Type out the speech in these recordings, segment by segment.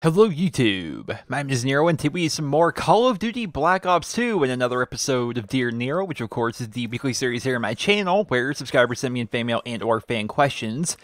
Hello YouTube, my name is Nero and today we have some more Call of Duty Black Ops 2 and another episode of Dear Nero, which of course is the weekly series here on my channel where subscribers send me in fan mail and or fan questions.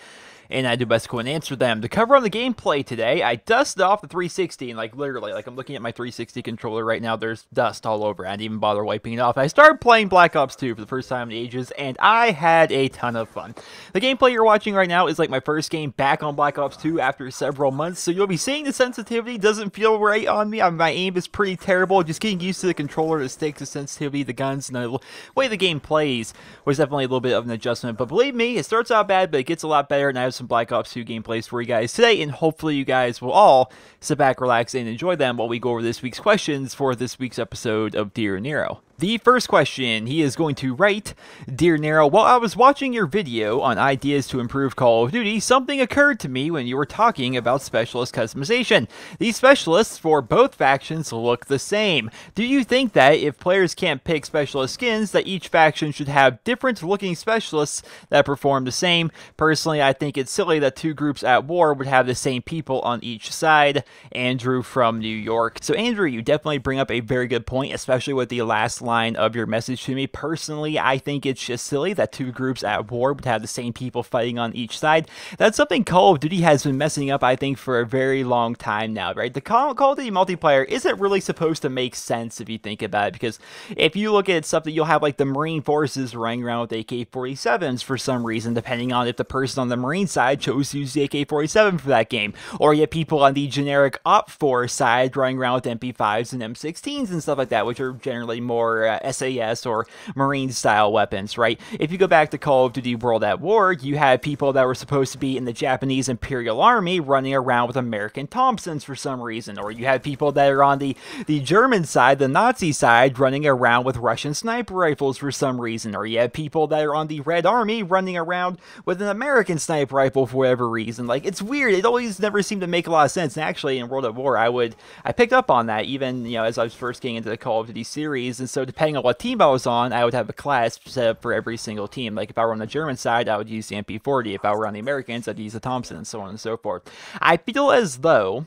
And I do best to go and answer them. To cover on the gameplay today, I dusted off the 360, and literally, I'm looking at my 360 controller right now, there's dust all over. I didn't even bother wiping it off. I started playing Black Ops 2 for the first time in ages, and I had a ton of fun. The gameplay you're watching right now is like my first game back on Black Ops 2 after several months, so you'll be seeing the sensitivity doesn't feel right on me. My aim is pretty terrible. Just getting used to the controller, the sticks, the sensitivity, the guns, and the way the game plays was definitely a little bit of an adjustment. But believe me, it starts out bad, but it gets a lot better, and I have some Black Ops 2 gameplays for you guys today, and hopefully you guys will all sit back, relax, and enjoy them while we go over this week's questions for this week's episode of Dear Nero. The first question, he is going to write, Dear Nero, while I was watching your video on ideas to improve Call of Duty, something occurred to me when you were talking about specialist customization. These specialists for both factions look the same. Do you think that if players can't pick specialist skins, that each faction should have different looking specialists that perform the same? Personally, I think it's silly that two groups at war would have the same people on each side. Andrew from New York. So Andrew, you definitely bring up a very good point, especially with the last line of your message to me. Personally, I think it's just silly that two groups at war would have the same people fighting on each side. That's something Call of Duty has been messing up, I think, for a very long time now, right? The Call of Duty multiplayer isn't really supposed to make sense if you think about it, because if you look at something, you'll have like the Marine forces running around with AK-47s for some reason, depending on if the person on the Marine side chose to use the AK-47 for that game, or you have people on the generic OPFOR side running around with MP5s and M16s and stuff like that, which are generally more SAS or Marine style weapons, right? If you go back to Call of Duty World at War, you had people that were supposed to be in the Japanese Imperial Army running around with American Thompsons for some reason, or you had people that are on the German side, the Nazi side, running around with Russian sniper rifles for some reason, or you had people that are on the Red Army running around with an American sniper rifle for whatever reason. Like, it's weird. It always never seemed to make a lot of sense. And actually, in World at War, I picked up on that, even, you know, as I was first getting into the Call of Duty series. And so depending on what team I was on, I would have a class set up for every single team. Like, if I were on the German side, I would use the MP40. If I were on the Americans, I'd use the Thompson, and so on and so forth. I feel as though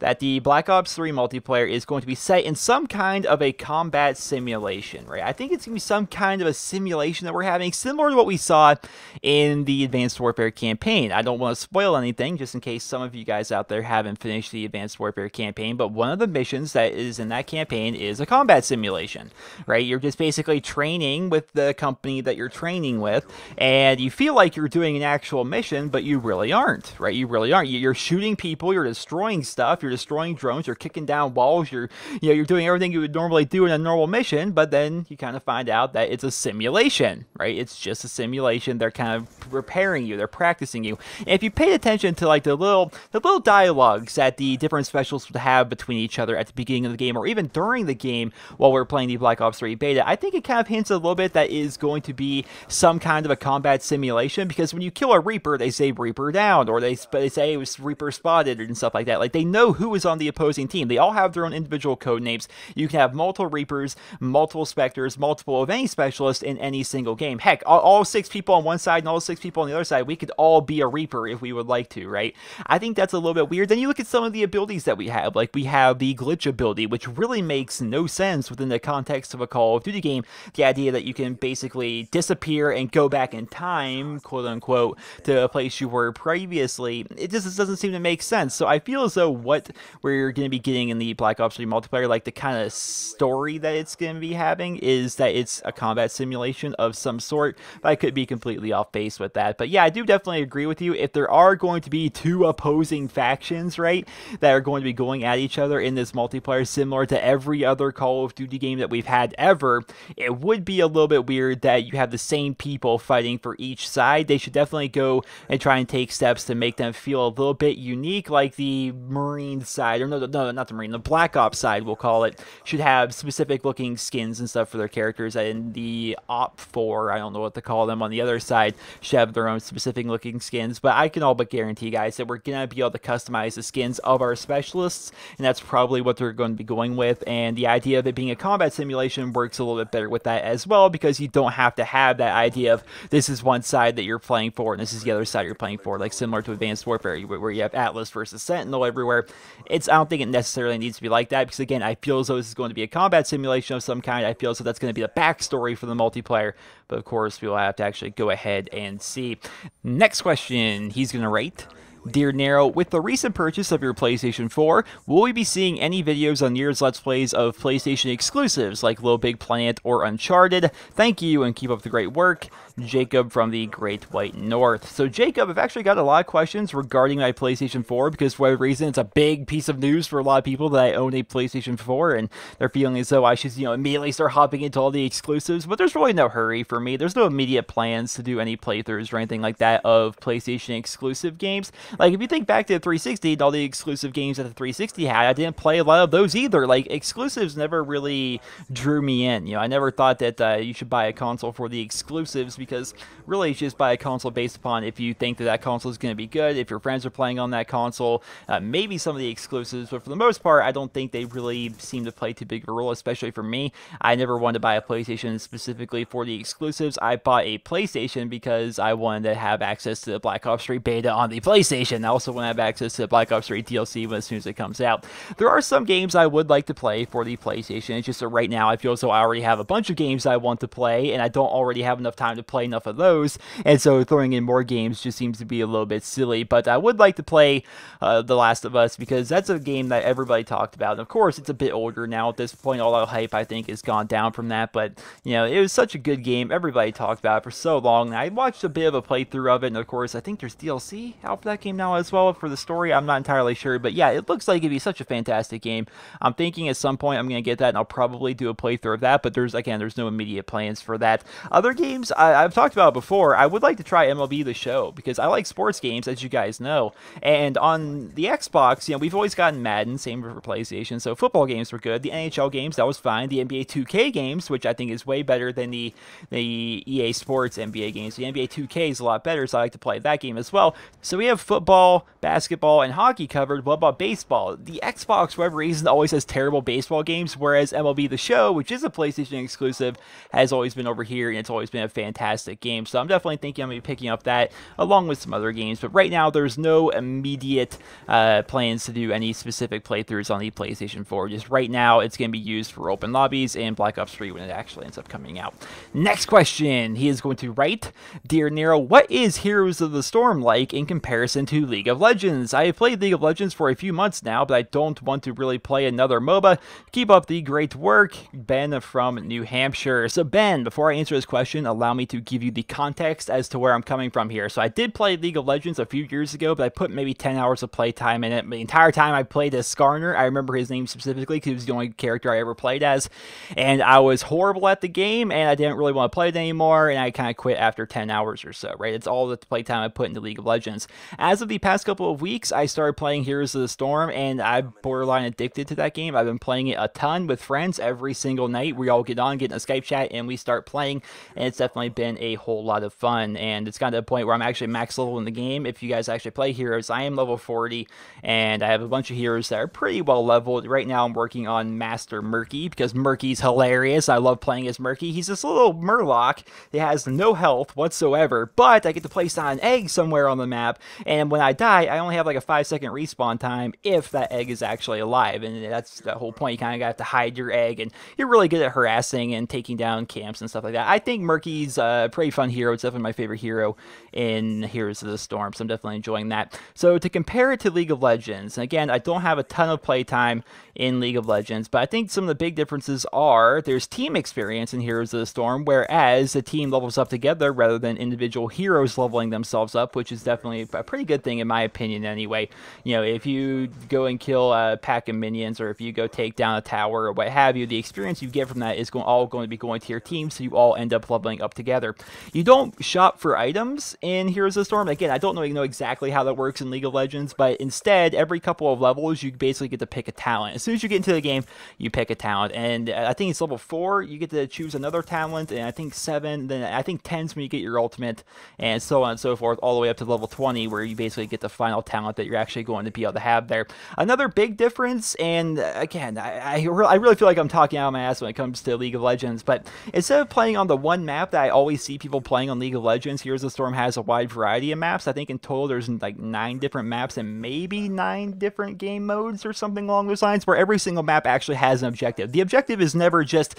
that the Black Ops 3 multiplayer is going to be set in some kind of a combat simulation, right? I think it's going to be some kind of a simulation that we're having, similar to what we saw in the Advanced Warfare campaign. I don't want to spoil anything, just in case some of you guys out there haven't finished the Advanced Warfare campaign, but one of the missions that is in that campaign is a combat simulation, right? You're just basically training with the company that you're training with, and you feel like you're doing an actual mission, but you really aren't, right? You really aren't. You're shooting people, you're destroying stuff, you're destroying drones, you're kicking down walls, you're doing everything you would normally do in a normal mission, but then you kind of find out that it's a simulation, right? It's just a simulation. They're kind of preparing you, they're practicing you. And if you pay attention to like the little dialogues that the different specialists would have between each other at the beginning of the game, or even during the game while we're playing the Black Ops 3 beta, I think it kind of hints a little bit that is going to be some kind of a combat simulation, because when you kill a Reaper, they say Reaper down, or they say it was Reaper spotted and stuff like that. Like, they know who is on the opposing team. They all have their own individual code names. You can have multiple Reapers, multiple Spectres, multiple of any specialist in any single game. Heck, all 6 people on one side and all 6 people on the other side, we could all be a Reaper if we would like to, right? I think that's a little bit weird. Then you look at some of the abilities that we have. Like, we have the glitch ability, which really makes no sense within the context of a Call of Duty game. The idea that you can basically disappear and go back in time, quote unquote, to a place you were previously, it just doesn't seem to make sense. So I feel as though what we're going to be getting in the Black Ops 3 multiplayer, like the kind of story that it's going to be having, is that it's a combat simulation of some sort, but I could be completely off base with that. But yeah, I do definitely agree with you. If there are going to be two opposing factions, right, that are going to be going at each other in this multiplayer, similar to every other Call of Duty game that we've had ever, it would be a little bit weird that you have the same people fighting for each side. They should definitely go and try and take steps to make them feel a little bit unique, like the Marine Marine side, or no, not the Marine, the Black Ops side, we'll call it, should have specific looking skins and stuff for their characters, and the Op4, I don't know what to call them, on the other side, should have their own specific looking skins. But I can all but guarantee, guys, that we're going to be able to customize the skins of our specialists, and that's probably what they're going to be going with. And the idea of it being a combat simulation works a little bit better with that as well, because you don't have to have that idea of this is one side that you're playing for and this is the other side you're playing for, like similar to Advanced Warfare, where you have Atlas versus Sentinel everywhere. I don't think it necessarily needs to be like that, because again, I feel as though this is going to be a combat simulation of some kind. I feel as though that's going to be the backstory for the multiplayer, but of course we'll have to actually go ahead and see. Next question he's going to rate. Dear Nero, with the recent purchase of your PlayStation 4, will we be seeing any videos on Nero's Let's Plays of PlayStation exclusives like Little Big Planet or Uncharted? Thank you and keep up the great work. Jacob from the Great White North. So Jacob, I've actually got a lot of questions regarding my PlayStation 4, because for whatever reason, it's a big piece of news for a lot of people that I own a PlayStation 4, and they're feeling as though I should, immediately start hopping into all the exclusives, but there's really no hurry for me. There's no immediate plans to do any playthroughs or anything like that of PlayStation exclusive games. Like, if you think back to the 360 and all the exclusive games that the 360 had, I didn't play a lot of those either. Like, exclusives never really drew me in. I never thought that you should buy a console for the exclusives, because really you should just buy a console based upon if you think that that console is going to be good, if your friends are playing on that console, maybe some of the exclusives, but for the most part, I don't think they really seem to play too big of a role, especially for me. I never wanted to buy a PlayStation specifically for the exclusives. I bought a PlayStation because I wanted to have access to the Black Ops 3 beta on the PlayStation. I also want to have access to the Black Ops 3 DLC as soon as it comes out. There are some games I would like to play for the PlayStation. It's just that right now I feel as though I already have a bunch of games I want to play, and I don't already have enough time to play enough of those, and so throwing in more games just seems to be a little bit silly. But I would like to play The Last of Us, because that's a game that everybody talked about, and of course it's a bit older now at this point. All that hype, I think, has gone down from that, but it was such a good game. Everybody talked about it for so long, and I watched a bit of a playthrough of it, and of course I think there's DLC out for that game now as well for the story. I'm not entirely sure, but yeah, it looks like it'd be such a fantastic game. I'm thinking at some point I'm going to get that, and I'll probably do a playthrough of that, but there's no immediate plans for that. Other games I've talked about before, I would like to try MLB The Show, because I like sports games, as you guys know, and on the Xbox, we've always gotten Madden, same for PlayStation, so football games were good. The NHL games, that was fine. The NBA 2K games, which I think is way better than the EA Sports NBA games. The NBA 2K is a lot better, so I like to play that game as well. So we have football, basketball, and hockey covered. What about baseball? The Xbox, for whatever reason, always has terrible baseball games, whereas MLB The Show, which is a PlayStation exclusive, has always been over here, and it's always been a fantastic game. So I'm definitely thinking I'm going to be picking up that, along with some other games. But right now, there's no immediate plans to do any specific playthroughs on the PlayStation 4. Just right now, it's going to be used for open lobbies and Black Ops 3 when it actually ends up coming out. Next question, he is going to write, Dear Nero, what is Heroes of the Storm like in comparison to League of Legends? I have played League of Legends for a few months now, but I don't want to really play another MOBA. Keep up the great work. Ben from New Hampshire. So Ben, before I answer this question, allow me to give you the context as to where I'm coming from here. So I did play League of Legends a few years ago, but I put maybe 10 hours of playtime in it. The entire time I played as Skarner. I remember his name specifically because he was the only character I ever played as, and I was horrible at the game, and I didn't really want to play it anymore, and I kind of quit after 10 hours or so, right? It's all the playtime I put into League of Legends. As of the past couple of weeks, I started playing Heroes of the Storm, and I'm borderline addicted to that game. I've been playing it a ton with friends every single night. We all get in a Skype chat, and we start playing, and it's definitely been a whole lot of fun, and it's gotten to the point where I'm actually max level in the game. If you guys actually play Heroes, I am level 40, and I have a bunch of heroes that are pretty well leveled. Right now, I'm working on Master Murky, because Murky's hilarious. I love playing as Murky. He's this little Murloc that has no health whatsoever, but I get to place down an egg somewhere on the map, and when I die, I only have like a 5-second respawn time if that egg is actually alive, and that's the whole point. You kind of have to hide your egg, and you're really good at harassing and taking down camps and stuff like that. I think Murky's a pretty fun hero. It's definitely my favorite hero in Heroes of the Storm, so I'm definitely enjoying that. So to compare it to League of Legends, again, I don't have a ton of playtime in League of Legends, but I think some of the big differences are there's team experience in Heroes of the Storm, whereas the team levels up together rather than individual heroes leveling themselves up, which is definitely a pretty good thing in my opinion anyway. If you go and kill a pack of minions, or if you go take down a tower or what have you, the experience you get from that is all going to be going to your team, so you all end up leveling up together. together. You don't shop for items in Heroes of the Storm. Again, I don't know exactly how that works in League of Legends, but instead, every couple of levels, you basically get to pick a talent. As soon as you get into the game, you pick a talent, and I think it's level 4, you get to choose another talent, and I think 7, then I think 10's when you get your ultimate, and so on and so forth, all the way up to level 20, where you basically get the final talent that you're actually going to be able to have there. Another big difference, and again, I really feel like I'm talking out of my ass when it comes to League of Legends, but instead of playing on the one map that I always see people playing on League of Legends, Heroes of the Storm has a wide variety of maps. I think in total there's like 9 different maps and maybe 9 different game modes or something along those lines, where every single map actually has an objective. The objective is never just,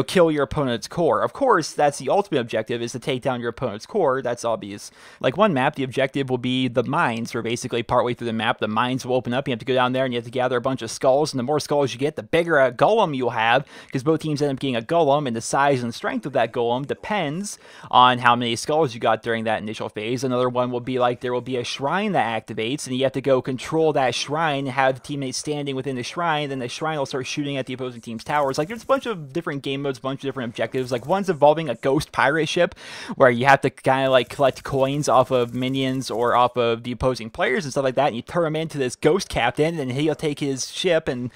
kill your opponent's core. Of course, that's the ultimate objective, is to take down your opponent's core. That's obvious. Like one map, the objective will be the mines, where basically partway through the map, the mines will open up. You have to go down there and you have to gather a bunch of skulls, and the more skulls you get, the bigger a golem you'll have, because both teams end up getting a golem, and the size and strength of that golem depends on how many skulls you got during that initial phase. Another one will be like there will be a shrine that activates, and you have to go control that shrine, have the teammates standing within the shrine, then the shrine will start shooting at the opposing team's towers. Like, there's a bunch of different game modes, a bunch of different objectives. Like, one's involving a ghost pirate ship, where you have to kind of like collect coins off of minions or off of the opposing players and stuff like that, and you turn him into this ghost captain, and he'll take his ship and,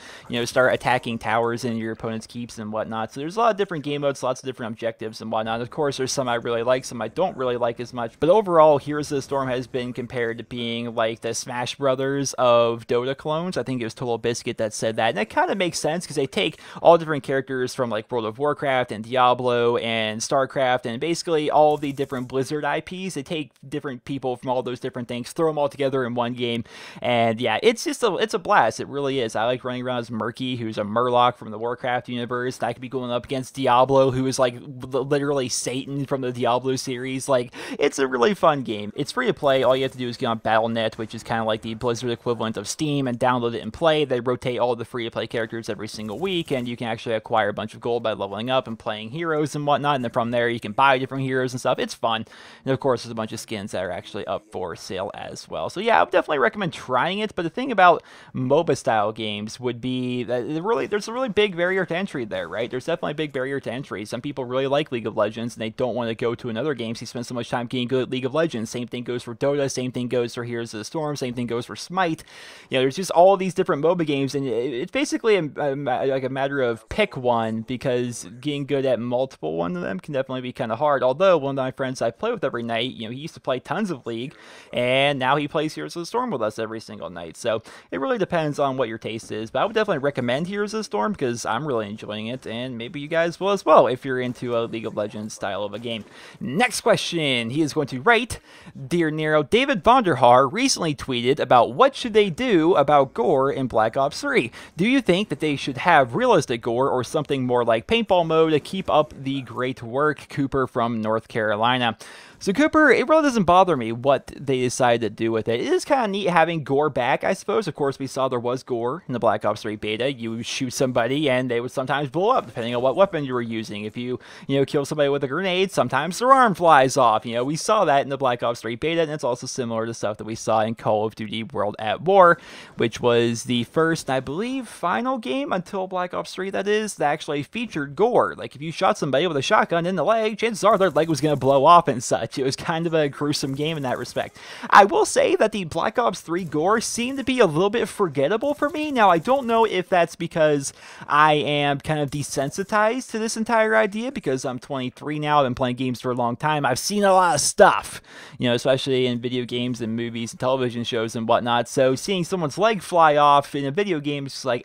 start attacking towers and your opponent's keeps and whatnot. So there's a lot of different game modes, lots of different objectives and whatnot. Of course, there's some I really like, some I don't really like as much, but overall, Heroes of the Storm has been compared to being like the Smash Brothers of Dota clones. I think it was Total Biscuit that said that, and it kind of makes sense, because they take all different characters from like World of Warcraft and Diablo and StarCraft and basically all the different Blizzard IPs. They take different people from all those different things, throw them all together in one game, and yeah, it's a blast. It really is. I like running around as Murky, who's a Murloc from the Warcraft universe. I could be going up against Diablo, who is like literally Satan from the Diablo series. Like, it's a really fun game. It's free to play. All you have to do is get on Battle.net, which is kind of like the Blizzard equivalent of Steam, and download it and play. They rotate all the free to play characters every single week, and you can actually acquire a bunch of gold by leveling up and playing heroes and whatnot, and then from there you can buy different heroes and stuff. It's fun. And of course, there's a bunch of skins that are actually up for sale as well. So yeah, I would definitely recommend trying it, but the thing about MOBA style games would be that there's a really big barrier to entry there, right? There's definitely a big barrier to entry. Some people really like League of Legends, and they don't want to go to another game, so you spend so much time getting good at League of Legends. Same thing goes for Dota, same thing goes for Heroes of the Storm, same thing goes for Smite. There's just all these different MOBA games, and it's basically like a matter of pick one, because getting good at multiple one of them can definitely be kind of hard. Although one of my friends I play with every night, he used to play tons of League, and now he plays Heroes of the Storm with us every single night. So it really depends on what your taste is, but I would definitely recommend Heroes of the Storm, because I'm really enjoying it, and maybe you guys will as well if you're into a League of Legends style of a game. Next question, he is going to write, Dear Nero, David Vonderhaar recently tweeted about what should they do about gore in Black Ops 3. Do you think that they should have realistic gore or something more like paintball mode to keep up the great work? Cooper from North Carolina. So Cooper, it really doesn't bother me what they decide to do with it. It is kind of neat having gore back, I suppose. Of course, we saw there was gore in the Black Ops 3 beta. You shoot somebody and they would sometimes blow up, depending on what weapon you were using. If you kill somebody with a grenade, sometimes their arm flies off. We saw that in the Black Ops 3 beta, and it's also similar to stuff that we saw in Call of Duty World at War, which was the first, I believe, final game until Black Ops 3, that is, that actually featured gore. Like, if you shot somebody with a shotgun in the leg, chances are their leg was going to blow off and such. It was kind of a gruesome game in that respect. I will say that the Black Ops 3 gore seemed to be a little bit forgettable for me. Now, I don't know if that's because I am kind of desensitized to this entire idea, because I'm 23 now, I've been playing games for a long time. I've seen a lot of stuff, especially in video games and movies and television shows and whatnot. So seeing someone's leg fly off in a video game is just like,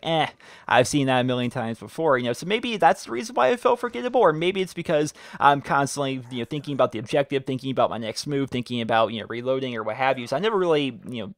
I've seen that a million times before. So maybe that's the reason why it felt forgettable, or maybe it's because I'm constantly, thinking about the objective, thinking about my next move, thinking about, reloading or what have you. So I never really,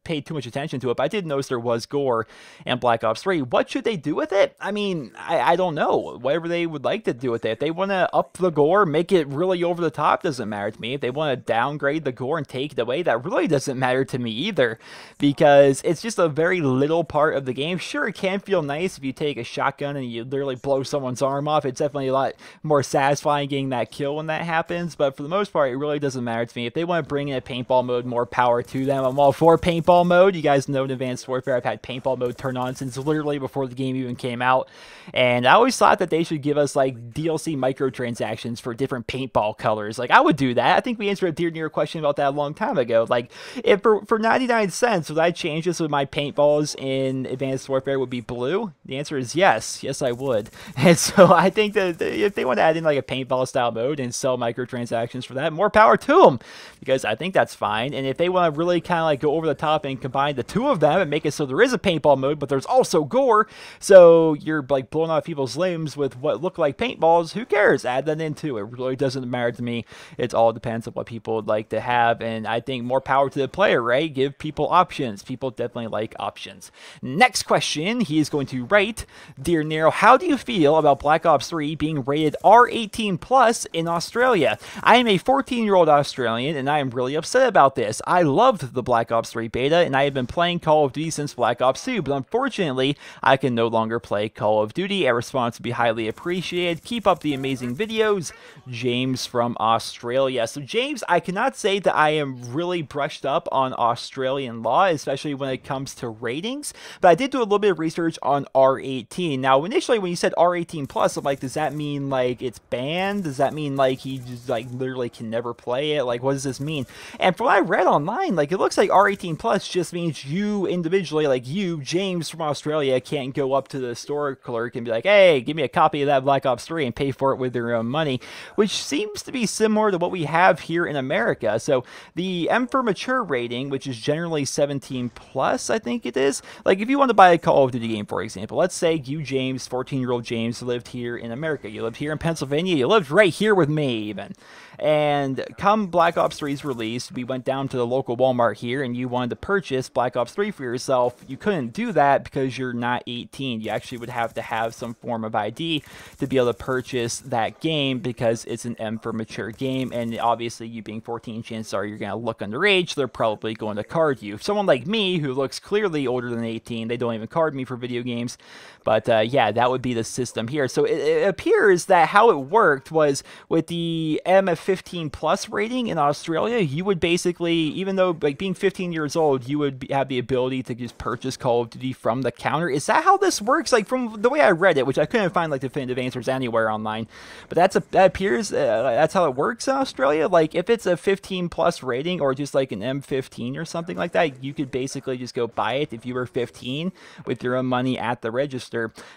paid too much attention to it, but I did notice there was gore in Black Ops 3. What should they do with it? I mean, I don't know. Whatever they would like to do with it. If they want to up the gore, make it really over the top, doesn't matter to me. If they want to downgrade the gore and take it away, that really doesn't matter to me either, because it's just a very little part of the game. Sure, it can feel nice if you take a shotgun and you literally blow someone's arm off. It's definitely a lot more satisfying getting that kill when that happens, but for the most part, it really doesn't matter to me. If they want to bring in a paintball mode, more power to them. I'm all for paintball mode. You guys know in Advanced Warfare, I've had paintball mode turned on since literally before the game even came out. And I always thought that they should give us like DLC microtransactions for different paintball colors. Like, I would do that. I think we answered a Dear Near question about that a long time ago. Like, if for 99 cents, would I change this with my paintballs in Advanced Warfare would be blue? The answer is yes. Yes, I would. And so I think that if they want to add in like a paintball style mode and sell microtransactions for that, more power to them, because I think that's fine. And if they want to really kind of like go over the top and combine the two of them and make it so there is a paintball mode, but there's also gore, so you're like blowing off people's limbs with what look like paintballs, who cares? Add that in too. It really doesn't matter to me. It all depends on what people would like to have, and I think more power to the player, right? Give people options. People definitely like options. Next question, he is going to write, Dear Nero, how do you feel about Black Ops 3 being rated R18 plus in Australia? I am a 14-year-old Australian, and I am really upset about this. I loved the Black Ops 3 beta, and I have been playing Call of Duty since Black Ops 2, but unfortunately, I can no longer play Call of Duty. A response would be highly appreciated. Keep up the amazing videos. James from Australia. So James, I cannot say that I am really brushed up on Australian law, especially when it comes to ratings, but I did do a little bit of research on R18. Now, initially when you said R18 plus, I'm like, does that mean like it's banned? Does that mean like he just like literally can never play it? Like, what does this mean? And from what I read online, like, it looks like R18 plus just means you individually, like you, James from Australia, can't go up to the store clerk and be like, hey, give me a copy of that Black Ops 3 and pay for it with your own money, which seems to be similar to what we have here in America. So the M for Mature rating, which is generally 17 plus, I think it is. Like, if you want to buy a Call of Duty game, for example, let's say you, James, 14-year-old James, lived here in America. You lived here in Pennsylvania. You lived right here with me, even. And come Black Ops 3's release, we went down to the local Walmart here, and you wanted to purchase Black Ops 3 for yourself. You couldn't do that because you're not 18. You actually would have to have some form of ID to be able to purchase that game, because it's an M for Mature game, and obviously you being 14, chances are you're going to look underage, so they're probably going to card you. Someone like me, who looks clearly older than 18, they don't even card me for video games. But yeah, that would be the system here. So it appears that how it worked was with the M15 plus rating in Australia, you would basically, even though like being 15 years old, you would have the ability to just purchase Call of Duty from the counter. Is that how this works? Like, from the way I read it, which I couldn't find like definitive answers anywhere online, but that appears that's how it works in Australia. Like, if it's a 15 plus rating or just like an M15 or something like that, you could basically just go buy it if you were 15 with your own money at the register.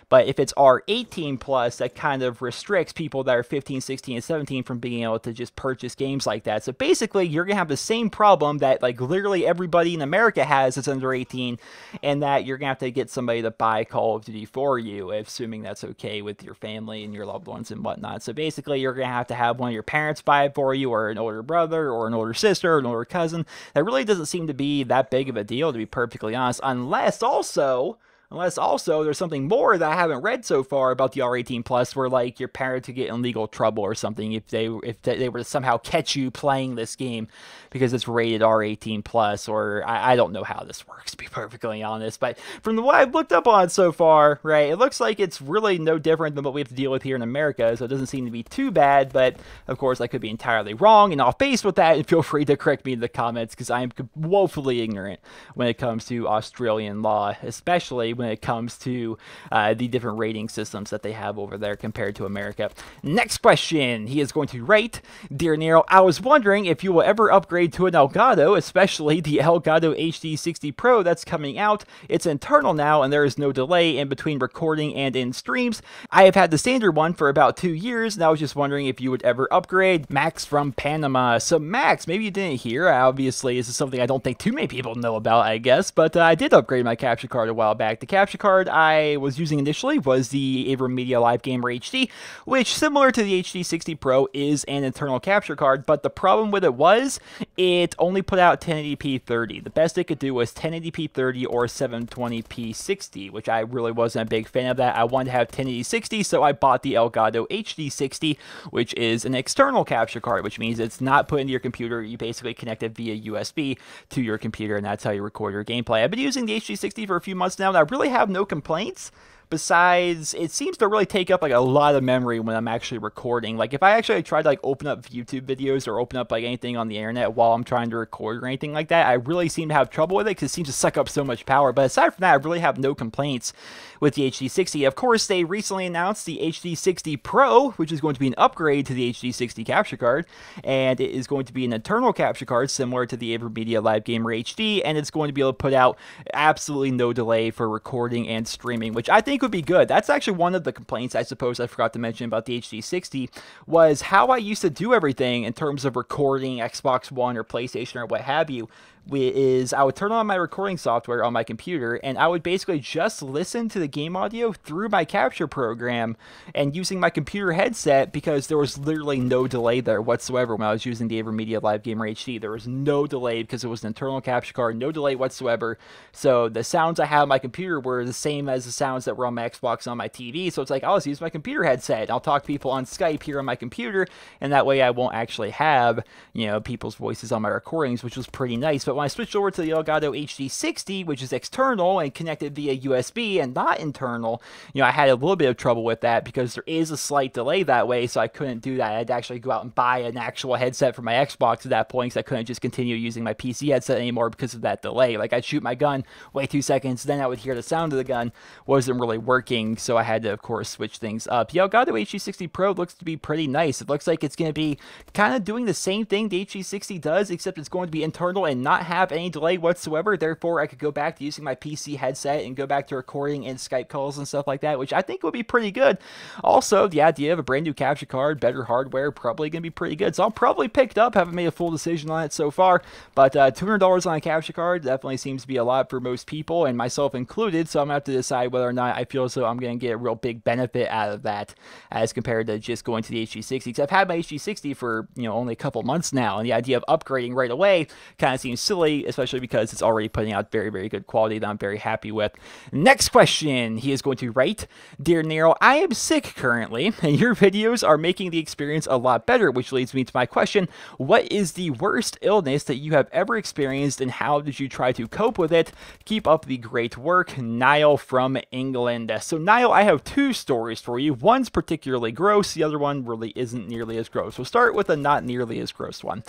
But if it's R18 plus, that kind of restricts people that are 15, 16, and 17 from being able to just purchase games like that. So basically, you're gonna have the same problem that like literally everybody in America has that's under 18, and that you're gonna have to get somebody to buy Call of Duty for you, assuming that's okay with your family and your loved ones and whatnot. So basically, you're gonna have to have one of your parents buy it for you, or an older brother, or an older sister, or an older cousin. That really doesn't seem to be that big of a deal, to be perfectly honest, unless also there's something more that I haven't read so far about the R18 plus, where like your parents could get in legal trouble or something if they were to somehow catch you playing this game because it's rated R18 plus, or I don't know how this works, to be perfectly honest. But from what I've looked up on so far, right, it looks like it's really no different than what we have to deal with here in America, so it doesn't seem to be too bad. But of course, I could be entirely wrong and off base with that, and feel free to correct me in the comments, because I am woefully ignorant when it comes to Australian law, especially when it comes to the different rating systems that they have over there compared to America. Next question, he is going to write, Dear Nero, I was wondering if you will ever upgrade to an Elgato, especially the Elgato HD 60 Pro that's coming out. It's internal now, and there is no delay in between recording and in streams. I have had the standard one for about 2 years, and I was just wondering if you would ever upgrade. Max from Panama. So Max, maybe you didn't hear, obviously this is something I don't think too many people know about, I guess, but I did upgrade my capture card a while back. The capture card I was using initially was the AverMedia Live Gamer HD, which, similar to the HD 60 Pro, is an internal capture card, but the problem with it was it only put out 1080p 30. The best it could do was 1080p 30 or 720p 60, which I really wasn't a big fan of that. I wanted to have 1080 60, so I bought the Elgato HD 60, which is an external capture card, which means it's not put into your computer. You basically connect it via USB to your computer, and that's how you record your gameplay. I've been using the HD 60 for a few months now, and I really have no complaints. Besides, it seems to really take up like a lot of memory when I'm actually recording. Like if I actually try to like open up YouTube videos or open up like anything on the internet while I'm trying to record or anything like that, I really seem to have trouble with it because it seems to suck up so much power. But aside from that, I really have no complaints with the HD60. Of course, they recently announced the HD60 Pro, which is going to be an upgrade to the HD60 capture card, and it is going to be an internal capture card similar to the AverMedia Live Gamer HD, and it's going to be able to put out absolutely no delay for recording and streaming, which I think would be good. That's actually one of the complaints I suppose I forgot to mention about the HD60 was how I used to do everything in terms of recording Xbox One or PlayStation or what have you. Is I would turn on my recording software on my computer and I would basically just listen to the game audio through my capture program and using my computer headset because there was literally no delay there whatsoever when I was using the AverMedia Live Gamer HD. There was no delay because it was an internal capture card, no delay whatsoever. So the sounds I had on my computer were the same as the sounds that were on my Xbox and on my TV. So it's like, I'll just use my computer headset. I'll talk to people on Skype here on my computer, and that way I won't actually have, you know, people's voices on my recordings, which was pretty nice. But when I switched over to the Elgato HD60, which is external and connected via USB and not internal, you know, I had a little bit of trouble with that because there is a slight delay that way, so I couldn't do that. I had to actually go out and buy an actual headset for my Xbox at that point because I couldn't just continue using my PC headset anymore because of that delay. Like, I'd shoot my gun, wait 2 seconds, then I would hear the sound of the gun. Wasn't really working, so I had to, of course, switch things up. The Elgato HD60 Pro looks to be pretty nice. It looks like it's going to be kind of doing the same thing the HD60 does, except it's going to be internal and not have any delay whatsoever. Therefore, I could go back to using my PC headset and go back to recording in Skype calls and stuff like that, which I think would be pretty good. Also, the idea of a brand new capture card, better hardware, probably going to be pretty good. So I'll probably pick it up. Haven't made a full decision on it so far, but $200 on a capture card definitely seems to be a lot for most people, and myself included. So I'm going to have to decide whether or not I feel as though I'm going to get a real big benefit out of that as compared to just going to the HD60. Because I've had my HD60 for, you know, only a couple months now, and the idea of upgrading right away kind of seems silly, especially because it's already putting out very, very good quality that I'm very happy with. Next question, he is going to write, Dear Nero, I am sick currently, and your videos are making the experience a lot better, which leads me to my question. What is the worst illness that you have ever experienced, and how did you try to cope with it? Keep up the great work. Niall from England. So Niall, I have two stories for you. One's particularly gross, the other one really isn't nearly as gross. We'll start with a not nearly as gross one.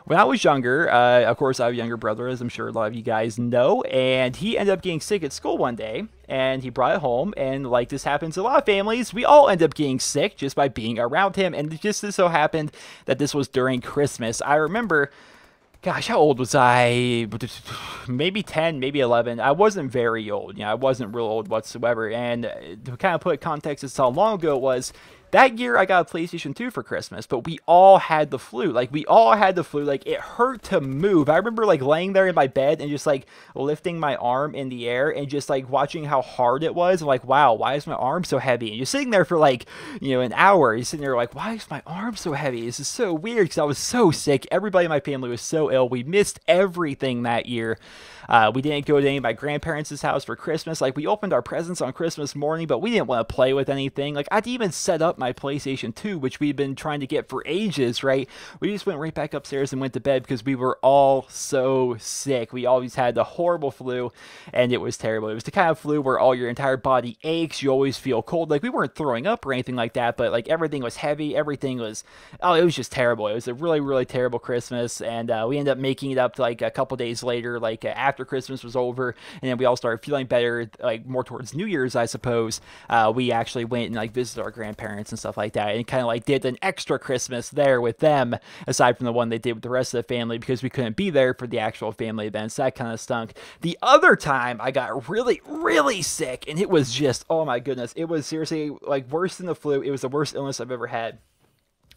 When I was younger, of course, I have a younger brother, as I'm sure a lot of you guys know, and he ended up getting sick at school one day, and he brought it home, and like this happens in a lot of families, we all end up getting sick just by being around him, and it just so happened that this was during Christmas. I remember, gosh, how old was I? Maybe 10, maybe 11. I wasn't very old. You know, I wasn't real old whatsoever, and to kind of put context as to how long ago it was, that year, I got a PlayStation 2 for Christmas, but we all had the flu. Like, we all had the flu. Like, it hurt to move. I remember, like, laying there in my bed and just, like, lifting my arm in the air and just, like, watching how hard it was. I'm like, wow, why is my arm so heavy? And you're sitting there for, like, you know, an hour. You're sitting there like, why is my arm so heavy? This is so weird because I was so sick. Everybody in my family was so ill. We missed everything that year. We didn't go to any of my grandparents' house for Christmas. Like, we opened our presents on Christmas morning, but we didn't want to play with anything. Like, I'd even set up my PlayStation 2, which we'd been trying to get for ages, right? We just went right back upstairs and went to bed because we were all so sick. We always had the horrible flu, and it was terrible. It was the kind of flu where all your entire body aches. You always feel cold. Like, we weren't throwing up or anything like that, but, like, everything was heavy. Everything was, oh, it was just terrible. It was a really, really terrible Christmas, and we ended up making it up to, like, a couple days later, like, after Christmas was over, and then we all started feeling better, like, more towards New Year's, I suppose. We actually went and, like, visited our grandparents and stuff like that, and kind of, like, did an extra Christmas there with them, aside from the one they did with the rest of the family, because we couldn't be there for the actual family events. That kind of stunk. The other time, I got really, really sick, and it was just, oh my goodness, it was seriously, like, worse than the flu. It was the worst illness I've ever had.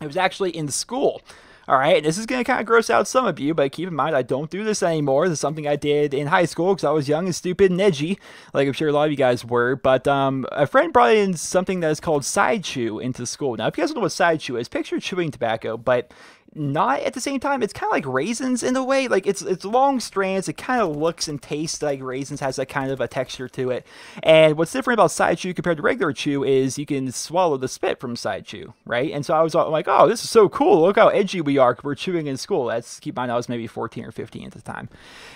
It was actually in school. All right, this is going to kind of gross out some of you, but keep in mind, I don't do this anymore. This is something I did in high school because I was young and stupid and edgy, like I'm sure a lot of you guys were. But a friend brought in something that is called Side Chew into school. Now, if you guys don't know what Side Chew is, picture chewing tobacco, but not at the same time. It's kind of like raisins in a way. Like it's long strands. It kind of looks and tastes like raisins, has that kind of a texture to it. And what's different about side chew compared to regular chew is you can swallow the spit from side chew, right? And so I was like, oh, this is so cool. Look how edgy we are. We're chewing in school. That's, keep in mind, I was maybe 14 or 15 at the time.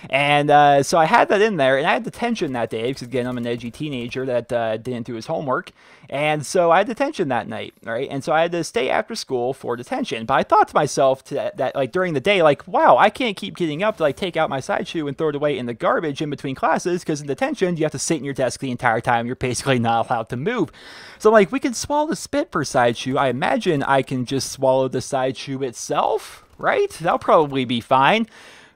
And so I had that in there, and I had detention that day because, again, I'm an edgy teenager that didn't do his homework. And so I had detention that night, right? And so I had to stay after school for detention. But I thought to myself that like during the day, like, wow, I can't keep getting up to like take out my side chew and throw it away in the garbage in between classes, because in detention, you have to sit in your desk the entire time. You're basically not allowed to move. So I'm like, we can swallow the spit for side chew. I imagine I can just swallow the side chew itself, right? That'll probably be fine.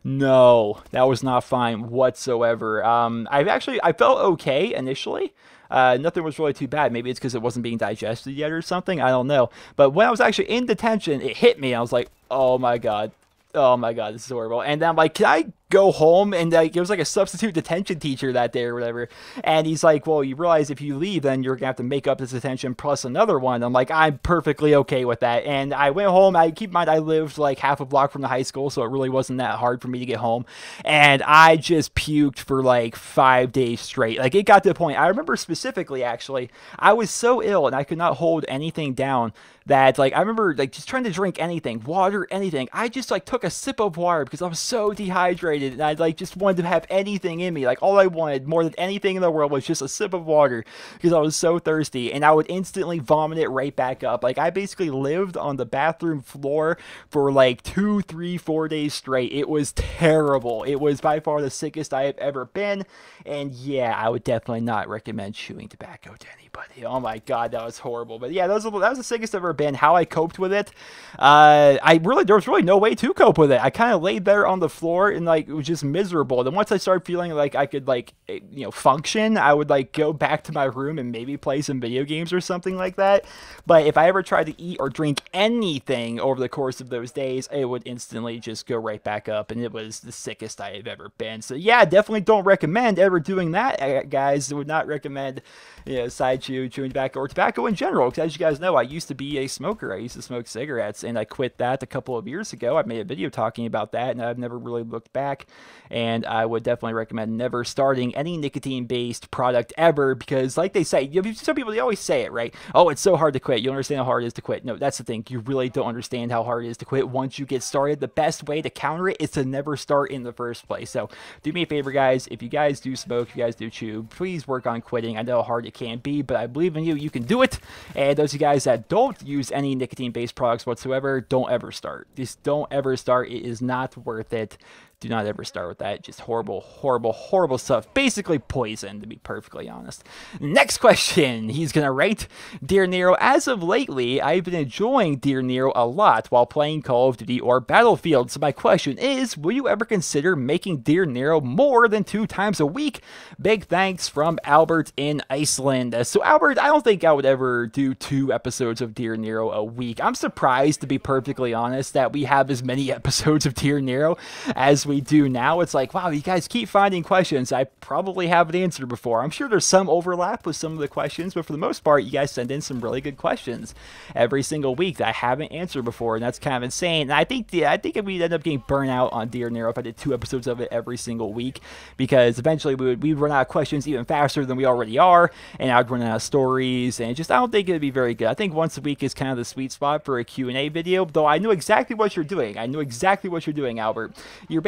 No, that was not fine whatsoever. I felt okay initially. Nothing was really too bad. Maybe it's because it wasn't being digested yet or something. I don't know. But when I was actually in detention, it hit me. I was like, oh my God. Oh my God, this is horrible. And then I'm like, can I go home? And like, it was like a substitute detention teacher that day or whatever. And he's like, well, you realize if you leave, then you're gonna have to make up this detention plus another one. I'm like, I'm perfectly okay with that. And I went home. I keep in mind, I lived like half a block from the high school, so it really wasn't that hard for me to get home. And I just puked for like 5 days straight. Like, it got to the point, I remember specifically, actually, I was so ill and I could not hold anything down that, like, I remember like just trying to drink anything, water, anything. I just like took a sip of water because I was so dehydrated, and I like just wanted to have anything in me. Like, all I wanted more than anything in the world was just a sip of water because I was so thirsty, and I would instantly vomit it right back up. Like, I basically lived on the bathroom floor for like 2, 3, 4 days straight. It was terrible. It was by far the sickest I have ever been, and yeah, I would definitely not recommend chewing tobacco to anybody. Oh my God, that was horrible. But yeah, that was the sickest I've ever been. How I coped with it, there was really no way to cope with it. I kind of laid there on the floor and like it was just miserable. Then once I started feeling like I could like, you know, function, I would like go back to my room and maybe play some video games or something like that. But if I ever tried to eat or drink anything over the course of those days, it would instantly just go right back up, and it was the sickest I have ever been. So yeah, definitely don't recommend ever doing that, guys. I would not recommend, you know, side chew, chewing tobacco, or tobacco in general, because as you guys know, I used to be a smoker. I used to smoke cigarettes, and I quit that a couple of years ago. I made a video talking about that, and I've never really looked back. And I would definitely recommend never starting any nicotine-based product ever, because like they say, you know, some people, they always say it, right? Oh, it's so hard to quit. You don't understand how hard it is to quit. No, that's the thing. You really don't understand how hard it is to quit once you get started. The best way to counter it is to never start in the first place. So do me a favor, guys. If you guys do smoke, if you guys do chew, please work on quitting. I know how hard it can be, but I believe in you. You can do it. And those of you guys that don't use any nicotine-based products whatsoever, don't ever start. Just don't ever start. It is not worth it. Do not ever start with that. Just horrible, horrible, horrible stuff. Basically poison, to be perfectly honest. Next question. He's going to write, Dear Nero, as of lately, I've been enjoying Dear Nero a lot while playing Call of Duty or Battlefield. So my question is, will you ever consider making Dear Nero more than 2 times a week? Big thanks from Albert in Iceland. So Albert, I don't think I would ever do 2 episodes of Dear Nero a week. I'm surprised, to be perfectly honest, that we have as many episodes of Dear Nero as we do now. It's like, wow, you guys keep finding questions I probably haven't answered before. I'm sure there's some overlap with some of the questions, but for the most part, you guys send in some really good questions every single week that I haven't answered before, and that's kind of insane. And I think we'd end up getting burnt out on Dear Nero if I did 2 episodes of it every single week, because eventually we'd run out of questions even faster than we already are, and I'd run out of stories, and just I don't think it'd be very good. I think once a week is kind of the sweet spot for a Q&A video, though I know exactly what you're doing. I know exactly what you're doing, Albert. You're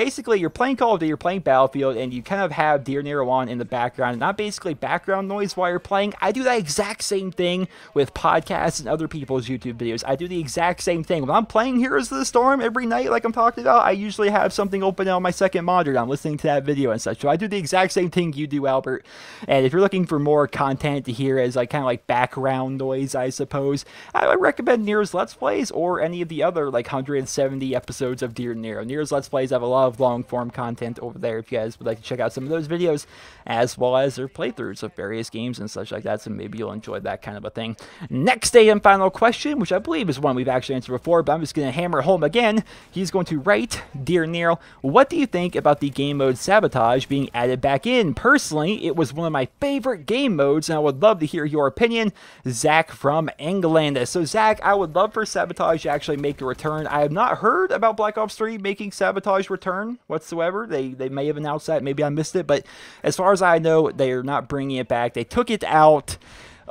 playing Call of Duty, you're playing Battlefield, and you kind of have Dear Nero on in the background, not basically background noise while you're playing. I do that exact same thing with podcasts and other people's YouTube videos. I do the exact same thing. When I'm playing Heroes of the Storm every night, like I'm talking about, I usually have something open on my second monitor. I'm listening to that video and such. So I do the exact same thing you do, Albert. And if you're looking for more content to hear as like kind of like background noise, I suppose, I would recommend Nero's Let's Plays or any of the other like 170 episodes of Dear Nero. Nero's Let's Plays have a lot of of long-form content over there if you guys would like to check out some of those videos, as well as their playthroughs of various games and such like that, so maybe you'll enjoy that kind of a thing. Next day and final question, which I believe is one we've actually answered before, but I'm just going to hammer it home again. He's going to write, Dear Nero, what do you think about the game mode Sabotage being added back in? Personally, it was one of my favorite game modes, and I would love to hear your opinion. Zach from England. So Zach, I would love for Sabotage to actually make a return. I have not heard about Black Ops 3 making Sabotage return whatsoever. They may have announced that, maybe I missed it, but as far as I know, they are not bringing it back. They took it out.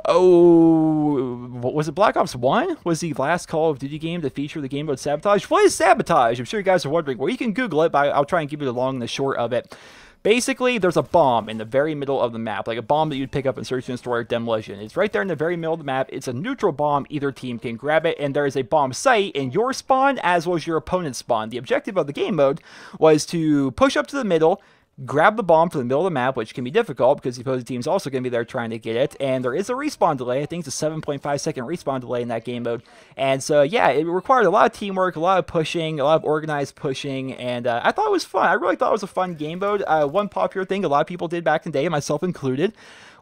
Oh, was it Black Ops 1? Was the last Call of Duty game to feature the game mode Sabotage? What is Sabotage? I'm sure you guys are wondering. Well, you can Google it, but I'll try and give you the long and the short of it. Basically, there's a bomb in the very middle of the map, like a bomb that you'd pick up in Search and Destroy or Demolition. It's right there in the very middle of the map. It's a neutral bomb. Either team can grab it, and there is a bomb site in your spawn as well as your opponent's spawn. The objective of the game mode was to push up to the middle, grab the bomb from the middle of the map, which can be difficult because the opposing team's also going to be there trying to get it, and there is a respawn delay. I think it's a 7.5 second respawn delay in that game mode, and so yeah, it required a lot of teamwork, a lot of pushing, a lot of organized pushing, and I thought it was fun. I really thought it was a fun game mode. One popular thing a lot of people did back in the day, myself included,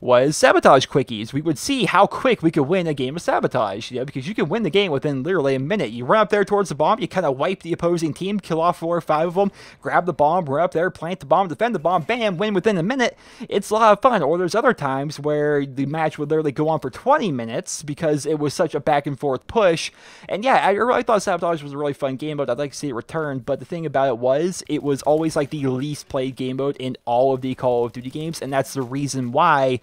was Sabotage quickies. We would see how quick we could win a game of Sabotage, you know, because you can win the game within literally a minute. You run up there towards the bomb, you kind of wipe the opposing team, kill off 4 or 5 of them, grab the bomb, run up there, plant the bomb, defend the bomb, bam, win within a minute. It's a lot of fun. Or there's other times where the match would literally go on for 20 minutes because it was such a back and forth push. And yeah, I really thought Sabotage was a really fun game mode. I'd like to see it return, but the thing about it was always like the least played game mode in all of the Call of Duty games, and that's the reason why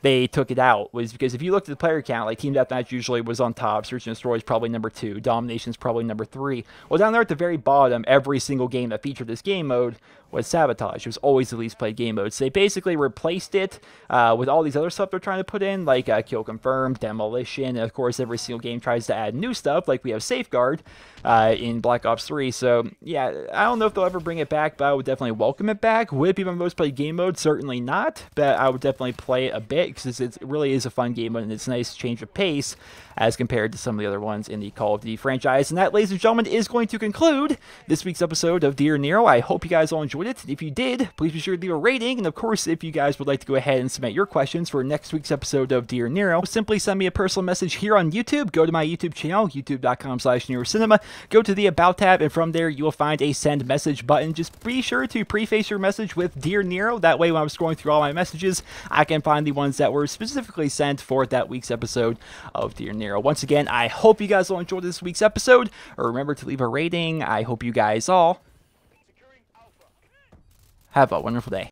they took it out, was because if you looked at the player count, like Team Deathmatch usually was on top, Search and Destroy is probably number 2, Domination's probably number 3. Well, down there at the very bottom, every single game that featured this game mode was Sabotage. It was always the least played game mode. So they basically replaced it with all these other stuff they're trying to put in, like Kill Confirm, Demolition, and of course every single game tries to add new stuff, like we have Safeguard in Black Ops 3. So yeah, I don't know if they'll ever bring it back, but I would definitely welcome it back. Would it be my most played game mode? Certainly not, but I would definitely play it a bit because it really is a fun game mode and it's a nice change of pace as compared to some of the other ones in the Call of Duty franchise. And that, ladies and gentlemen, is going to conclude this week's episode of Dear Nero. I hope you guys all enjoyed it. If you did, please be sure to leave a rating. And of course, if you guys would like to go ahead and submit your questions for next week's episode of Dear Nero, simply send me a personal message here on YouTube. Go to my YouTube channel, youtube.com/NeroCinema. Go to the About tab, and from there you will find a Send Message button. Just be sure to preface your message with Dear Nero. That way, when I'm scrolling through all my messages, I can find the ones that were specifically sent for that week's episode of Dear Nero. Once again, I hope you guys all enjoyed this week's episode. Remember to leave a rating. I hope you guys all have a wonderful day.